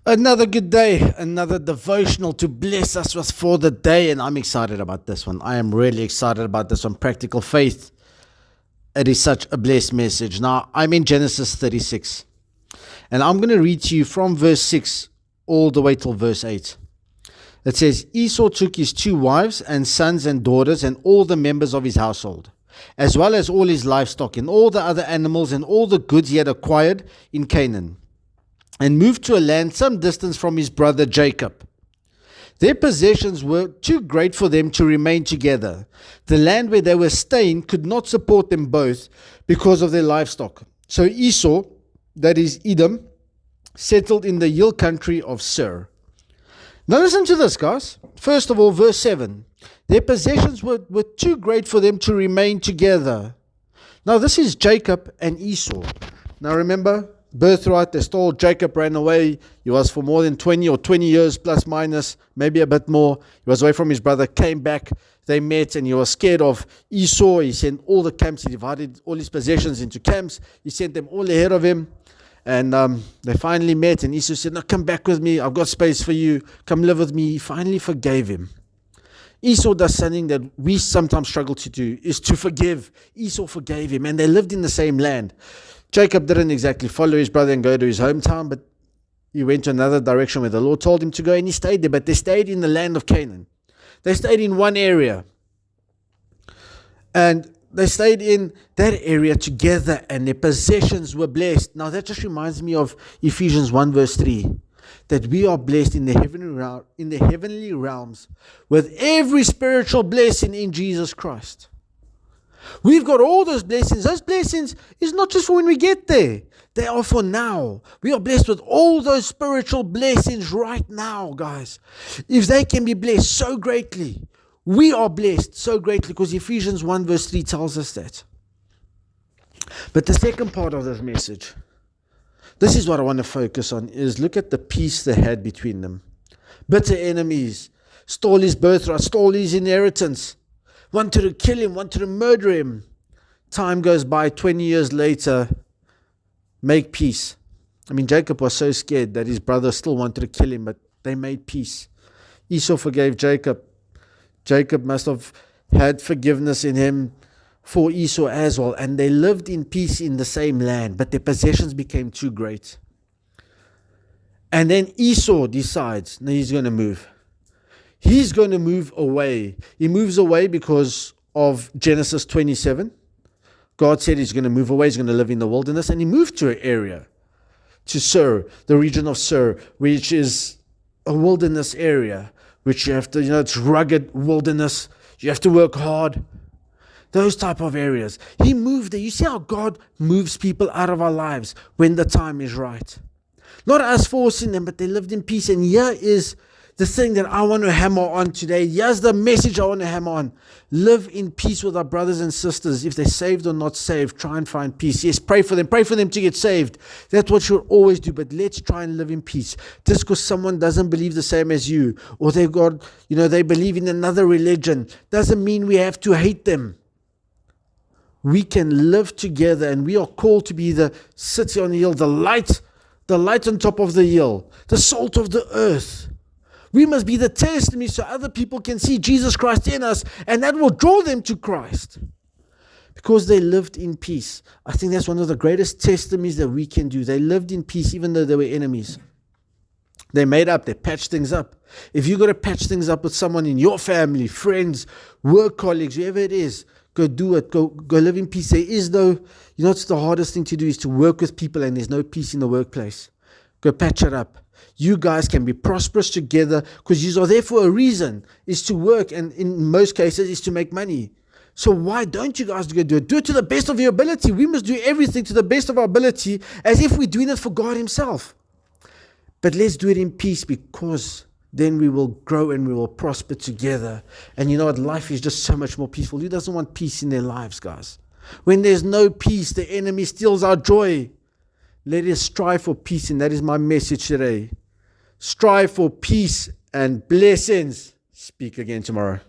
Another good day, another devotional to bless us with for the day, and I'm excited about this one. I am really excited about this one. Practical faith. It is such a blessed message. Now, I'm in Genesis 36, and I'm going to read to you from verse 6 all the way till verse 8. It says, Esau took his 2 wives and sons and daughters and all the members of his household, as well as all his livestock and all the other animals and all the goods he had acquired in Canaan, and moved to a land some distance from his brother Jacob. Their possessions were too great for them to remain together. The land where they were staying could not support them both because of their livestock. So Esau, that is Edom, settled in the hill country of Seir. Now listen to this, guys. First of all, verse 7. Their possessions were too great for them to remain together. Now this is Jacob and Esau. Now remember, birthright, they stole. Jacob ran away. He was for more than 20 or 20 years, plus minus, maybe a bit more. He was away from his brother, came back, they met, and he was scared of Esau. He sent all the camps, he divided all his possessions into camps. He sent them all ahead of him. And they finally met, and Esau said, no, come back with me. I've got space for you. Come live with me. He finally forgave him. Esau does something that we sometimes struggle to do, is to forgive. Esau forgave him, and they lived in the same land. Jacob didn't exactly follow his brother and go to his hometown, but he went to another direction where the Lord told him to go, and he stayed there. But they stayed in the land of Canaan. They stayed in one area. And they stayed in that area together, and their possessions were blessed. Now that just reminds me of Ephesians 1 verse 3. That we are blessed in the heavenly realms with every spiritual blessing in Jesus Christ. We've got all those blessings. Those blessings is not just for when we get there. They are for now. We are blessed with all those spiritual blessings right now, guys. If they can be blessed so greatly, we are blessed so greatly, because Ephesians 1 verse 3 tells us that. But the second part of this message, this is what I want to focus on, is look at the peace they had between them. Bitter enemies, stole his birthright, stole his inheritance, wanted to kill him, wanted to murder him. Time goes by, 20 years later, make peace. I mean, Jacob was so scared that his brother still wanted to kill him, but they made peace. Esau forgave Jacob. Jacob must have had forgiveness in him for Esau as well, and they lived in peace in the same land, but their possessions became too great. And then Esau decides, no, he's going to move. He's going to move away. He moves away because of Genesis 27. God said he's going to move away. He's going to live in the wilderness. And he moved to an area, to Seir, the region of Seir, which is a wilderness area, which you have to, it's rugged wilderness. You have to work hard. Those type of areas. He moved there. You see how God moves people out of our lives when the time is right. Not us forcing them, but they lived in peace. And here is the thing that I want to hammer on today. Here's the message I want to hammer on. Live in peace with our brothers and sisters. If they're saved or not saved, try and find peace. Yes, pray for them. Pray for them to get saved. That's what you'll always do. But let's try and live in peace. Just because someone doesn't believe the same as you, or they've got, they believe in another religion, doesn't mean we have to hate them. We can live together, and we are called to be the city on the hill, the light on top of the hill, the salt of the earth. We must be the testimony so other people can see Jesus Christ in us, and that will draw them to Christ because they lived in peace. I think that's one of the greatest testimonies that we can do. They lived in peace even though they were enemies. They made up, they patched things up. If you've got to patch things up with someone in your family, friends, work colleagues, whoever it is, go do it. Go live in peace. There is no, what's the hardest thing to do is to work with people, and there's no peace in the workplace. Go patch it up. You guys can be prosperous together because you are there for a reason, is to work, and in most cases is to make money. So why don't you guys go do it? Do it to the best of your ability. We must do everything to the best of our ability as if we're doing it for God himself. But let's do it in peace, because then we will grow and we will prosper together. And you know what? Life is just so much more peaceful. Who doesn't want peace in their lives, guys? When there's no peace, the enemy steals our joy. Let us strive for peace, and that is my message today. Strive for peace and blessings. Speak again tomorrow.